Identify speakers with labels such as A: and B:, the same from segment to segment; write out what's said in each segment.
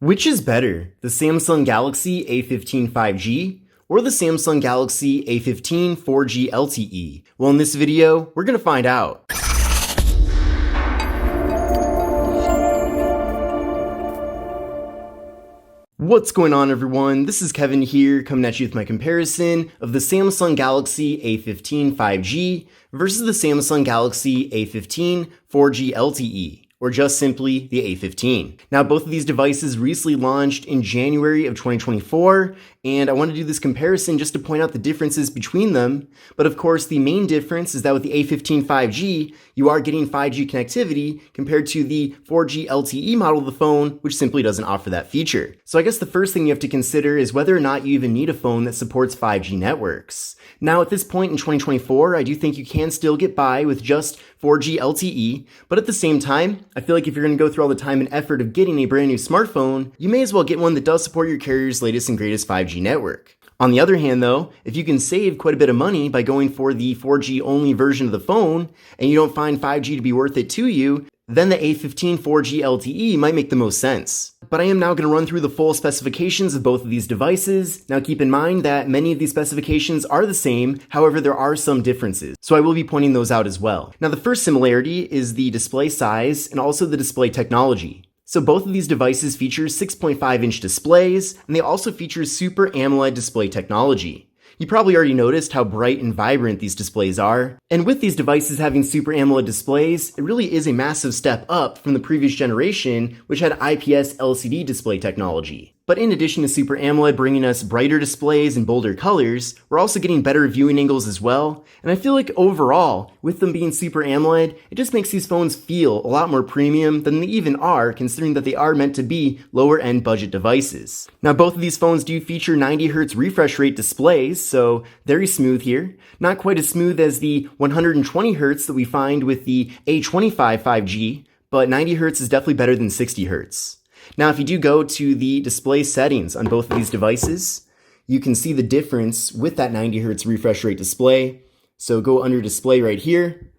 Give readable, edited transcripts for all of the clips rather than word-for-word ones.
A: Which is better, the Samsung Galaxy A15 5G or the Samsung Galaxy A15 4G LTE? Well, in this video, we're gonna find out. What's going on, everyone? This is Kevin here, coming at you with my comparison of the Samsung Galaxy A15 5G versus the Samsung Galaxy A15 4G LTE, or just simply the A15. Now, both of these devices recently launched in January of 2024, and I want to do this comparison just to point out the differences between them. But of course, the main difference is that with the A15 5G, you are getting 5G connectivity compared to the 4G LTE model of the phone, which simply doesn't offer that feature. So I guess the first thing you have to consider is whether or not you even need a phone that supports 5G networks. Now, at this point in 2024, I do think you can still get by with just 4G LTE, but at the same time, I feel like if you're going to go through all the time and effort of getting a brand new smartphone, you may as well get one that does support your carrier's latest and greatest 5G network. On the other hand though, if you can save quite a bit of money by going for the 4G only version of the phone, and you don't find 5G to be worth it to you, then the A15 4G LTE might make the most sense. But I am now going to run through the full specifications of both of these devices. Now keep in mind that many of these specifications are the same, however there are some differences, so I will be pointing those out as well. Now the first similarity is the display size and also the display technology. So both of these devices feature 6.5-inch displays, and they also feature Super AMOLED display technology. You probably already noticed how bright and vibrant these displays are. And with these devices having Super AMOLED displays, it really is a massive step up from the previous generation, which had IPS LCD display technology. But in addition to Super AMOLED bringing us brighter displays and bolder colors, we're also getting better viewing angles as well. And I feel like overall, with them being Super AMOLED, it just makes these phones feel a lot more premium than they even are, considering that they are meant to be lower end budget devices. Now both of these phones do feature 90Hz refresh rate displays, so very smooth here. Not quite as smooth as the 120Hz that we find with the A25 5G, but 90Hz is definitely better than 60Hz. Now, if you do go to the display settings on both of these devices, you can see the difference with that 90Hz refresh rate display. So go under display right here,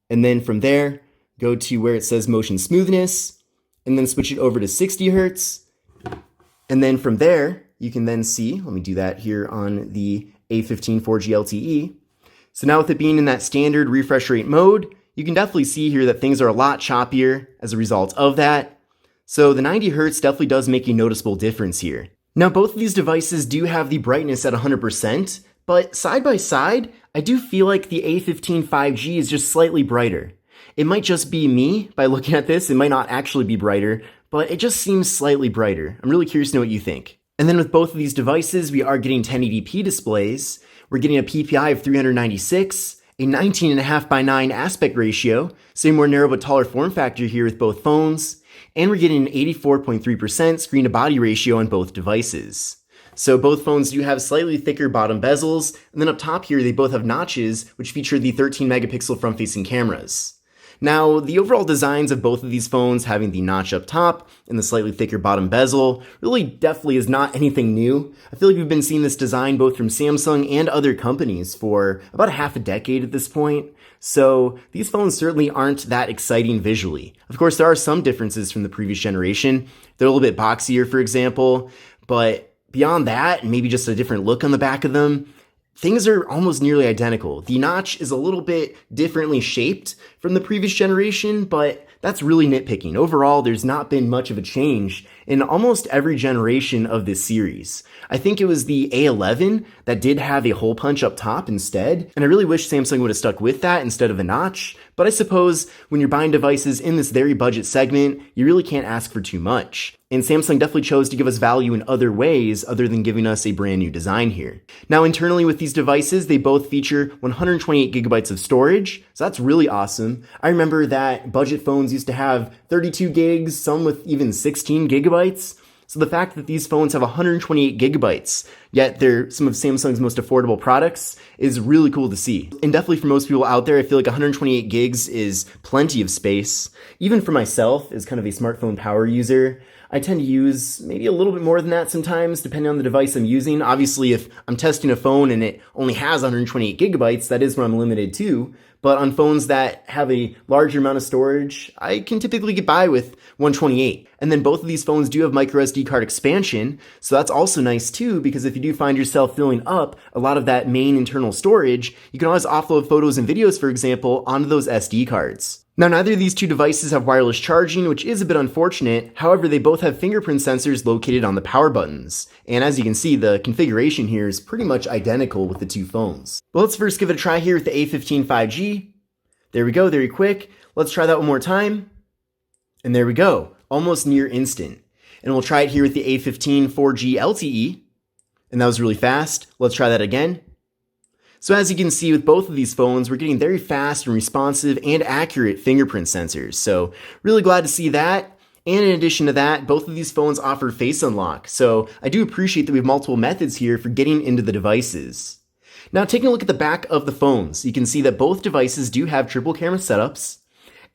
A: and then from there, go to where it says motion smoothness, and then switch it over to 60Hz. And then from there, you can then see, let me do that here on the A15 4G LTE. So now with it being in that standard refresh rate mode, you can definitely see here that things are a lot choppier as a result of that. So the 90Hz definitely does make a noticeable difference here. Now both of these devices do have the brightness at 100%, but side by side, I do feel like the A15 5G is just slightly brighter. It might just be me by looking at this, it might not actually be brighter, but it just seems slightly brighter. I'm really curious to know what you think. And then with both of these devices, we are getting 1080p displays. We're getting a PPI of 396, a 19.5:9 aspect ratio, so a more narrow but taller form factor here with both phones. And we're getting an 84.3% screen-to-body ratio on both devices. So both phones do have slightly thicker bottom bezels, and then up top here they both have notches, which feature the 13-megapixel front-facing cameras. Now, the overall designs of both of these phones having the notch up top and the slightly thicker bottom bezel really definitely is not anything new. I feel like we've been seeing this design both from Samsung and other companies for about half a decade at this point. So these phones certainly aren't that exciting visually. Of course, there are some differences from the previous generation. They're a little bit boxier, for example, but beyond that, and maybe just a different look on the back of them, things are almost nearly identical. The notch is a little bit differently shaped from the previous generation, but that's really nitpicking. Overall, there's not been much of a change in almost every generation of this series. I think it was the A11 that did have a hole punch up top instead, and I really wish Samsung would have stuck with that instead of a notch, but I suppose when you're buying devices in this very budget segment, you really can't ask for too much. And Samsung definitely chose to give us value in other ways other than giving us a brand new design here. Now internally with these devices, they both feature 128 gigabytes of storage, so that's really awesome. I remember that budget phones used to have 32 gigs, some with even 16 gigabytes. So the fact that these phones have 128 gigabytes, yet they're some of Samsung's most affordable products, is really cool to see. And definitely for most people out there, I feel like 128 gigs is plenty of space. Even for myself, as kind of a smartphone power user, I tend to use maybe a little bit more than that sometimes, depending on the device I'm using. Obviously, if I'm testing a phone and it only has 128 gigabytes, that is what I'm limited to. But on phones that have a larger amount of storage, I can typically get by with 128. And then both of these phones do have microSD card expansion, so that's also nice too, because if you do find yourself filling up a lot of that main internal storage, you can always offload photos and videos, for example, onto those SD cards. Now, neither of these two devices have wireless charging, which is a bit unfortunate. However, they both have fingerprint sensors located on the power buttons. And as you can see, the configuration here is pretty much identical with the two phones. But let's first give it a try here with the A15 5G. There we go, very quick. Let's try that one more time. And there we go, almost near instant. And we'll try it here with the A15 4G LTE. And that was really fast. Let's try that again. So as you can see with both of these phones, we're getting very fast and responsive and accurate fingerprint sensors. So really glad to see that. And in addition to that, both of these phones offer face unlock. So I do appreciate that we have multiple methods here for getting into the devices. Now taking a look at the back of the phones, you can see that both devices do have triple camera setups.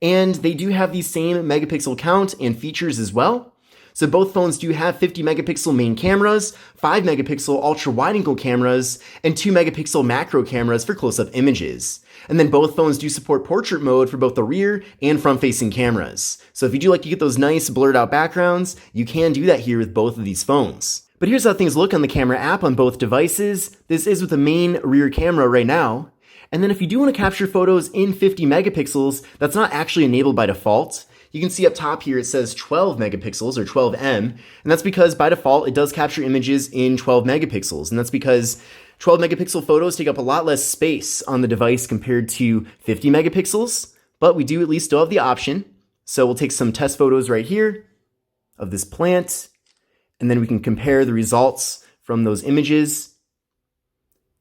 A: And they do have the same megapixel count and features as well. So both phones do have 50 megapixel main cameras, 5 megapixel ultra wide angle cameras, and 2 megapixel macro cameras for close-up images. And then both phones do support portrait mode for both the rear and front-facing cameras. So if you do like to get those nice blurred out backgrounds, you can do that here with both of these phones. But here's how things look on the camera app on both devices. This is with the main rear camera right now. And then if you do want to capture photos in 50 megapixels, that's not actually enabled by default. You can see up top here it says 12 megapixels or 12M, and that's because by default it does capture images in 12 megapixels, and that's because 12 megapixel photos take up a lot less space on the device compared to 50 megapixels, but we do at least still have the option. So we'll take some test photos right here of this plant, and then we can compare the results from those images.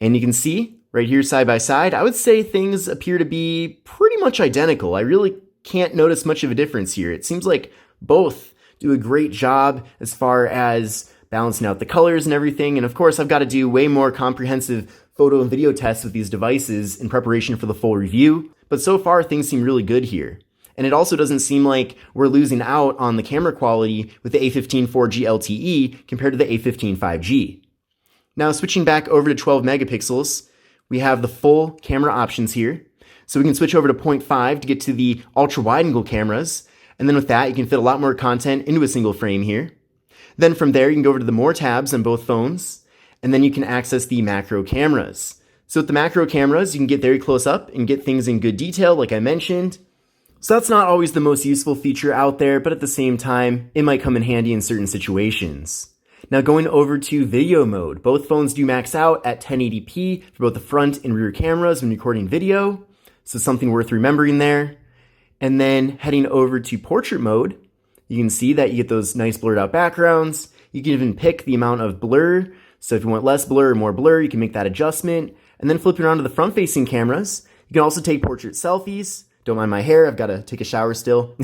A: And you can see right here side by side, I would say things appear to be pretty much identical. I really can't notice much of a difference here. It seems like both do a great job as far as balancing out the colors and everything. And of course, I've got to do way more comprehensive photo and video tests with these devices in preparation for the full review. But so far, things seem really good here. And it also doesn't seem like we're losing out on the camera quality with the A15 4G LTE compared to the A15 5G. Now, switching back over to 12 megapixels, we have the full camera options here. So we can switch over to 0.5 to get to the ultra wide angle cameras. And then with that, you can fit a lot more content into a single frame here. Then from there, you can go over to the more tabs on both phones. And then you can access the macro cameras. So with the macro cameras, you can get very close up and get things in good detail, like I mentioned. So that's not always the most useful feature out there, but at the same time, it might come in handy in certain situations. Now going over to video mode, both phones do max out at 1080p for both the front and rear cameras when recording video. So something worth remembering there. And then heading over to portrait mode, you can see that you get those nice blurred out backgrounds. You can even pick the amount of blur. So if you want less blur or more blur, you can make that adjustment. And then flipping around to the front facing cameras, you can also take portrait selfies. Don't mind my hair, I've got to take a shower still.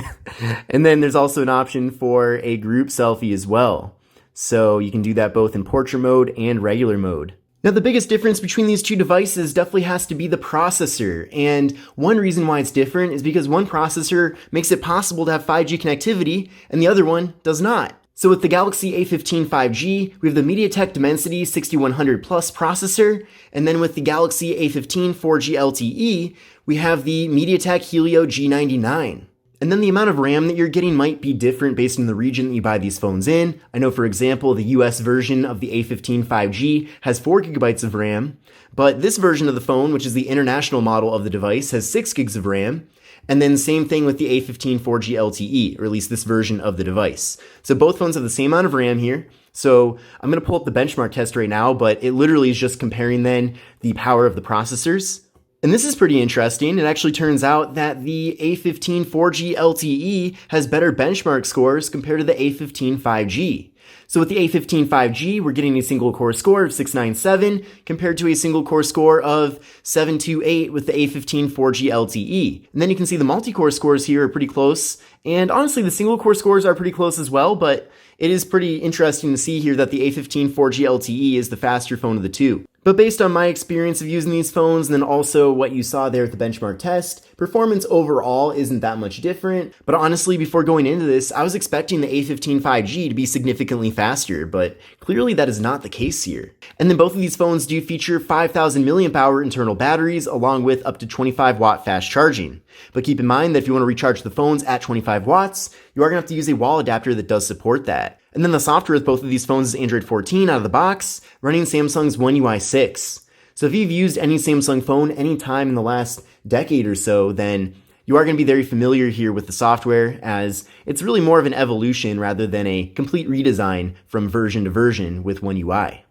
A: And then there's also an option for a group selfie as well. So you can do that both in portrait mode and regular mode. Now, the biggest difference between these two devices definitely has to be the processor, and one reason why it's different is because one processor makes it possible to have 5G connectivity, and the other one does not. So with the Galaxy A15 5G, we have the MediaTek Dimensity 6100 Plus processor, and then with the Galaxy A15 4G LTE, we have the MediaTek Helio G99. And then the amount of RAM that you're getting might be different based on the region that you buy these phones in. I know, for example, the US version of the A15 5G has 4 gigabytes of RAM, but this version of the phone, which is the international model of the device, has 6 gigs of RAM. And then same thing with the A15 4G LTE, or at least this version of the device. So both phones have the same amount of RAM here. So I'm going to pull up the benchmark test right now, but it literally is just comparing then the power of the processors. And this is pretty interesting. It actually turns out that the A15 4G LTE has better benchmark scores compared to the A15 5G. So with the A15 5G, we're getting a single core score of 697 compared to a single core score of 728 with the A15 4G LTE. And then you can see the multi-core scores here are pretty close. And honestly, the single core scores are pretty close as well, but it is pretty interesting to see here that the A15 4G LTE is the faster phone of the two. But based on my experience of using these phones and then also what you saw there at the benchmark test, performance overall isn't that much different. But honestly, before going into this, I was expecting the A15 5G to be significantly faster, but clearly that is not the case here. And then both of these phones do feature 5,000 milliamp hour internal batteries along with up to 25 watt fast charging. But keep in mind that if you want to recharge the phones at 25 watts, you are going to have to use a wall adapter that does support that. And then the software with both of these phones is Android 14 out of the box, running Samsung's One UI 6. So if you've used any Samsung phone any time in the last decade or so, then you are going to be very familiar here with the software, as it's really more of an evolution rather than a complete redesign from version to version with One UI.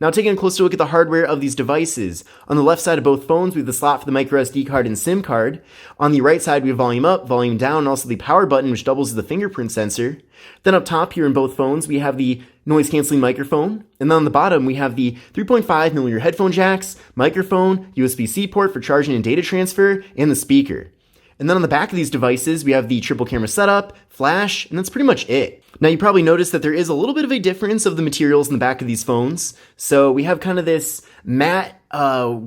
A: Now taking a closer look at the hardware of these devices. On the left side of both phones, we have the slot for the microSD card and SIM card. On the right side, we have volume up, volume down, and also the power button, which doubles as the fingerprint sensor. Then up top here in both phones, we have the noise canceling microphone. And then on the bottom, we have the 3.5mm headphone jacks, microphone, USB-C port for charging and data transfer, and the speaker. And then on the back of these devices, we have the triple camera setup, flash, and that's pretty much it. Now you probably noticed that there is a little bit of a difference of the materials in the back of these phones. So we have kind of this matte,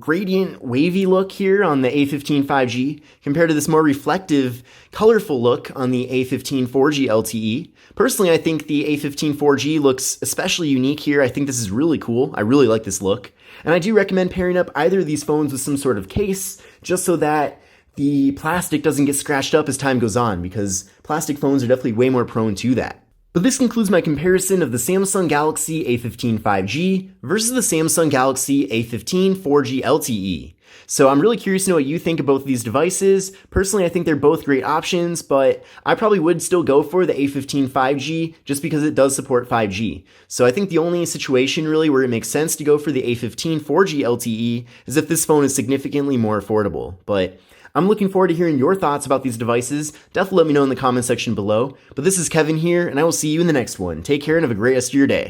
A: gradient, wavy look here on the A15 5G compared to this more reflective, colorful look on the A15 4G LTE. Personally, I think the A15 4G looks especially unique here. I think this is really cool. I really like this look. And I do recommend pairing up either of these phones with some sort of case, just so that the plastic doesn't get scratched up as time goes on, because plastic phones are definitely way more prone to that. But this concludes my comparison of the Samsung Galaxy A15 5G versus the Samsung Galaxy A15 4G LTE. So I'm really curious to know what you think of both of these devices. Personally, I think they're both great options, but I probably would still go for the A15 5G just because it does support 5G. So I think the only situation really where it makes sense to go for the A15 4G LTE is if this phone is significantly more affordable. But I'm looking forward to hearing your thoughts about these devices. Definitely let me know in the comment section below. But this is Kevin here, and I will see you in the next one. Take care and have a great rest of your day.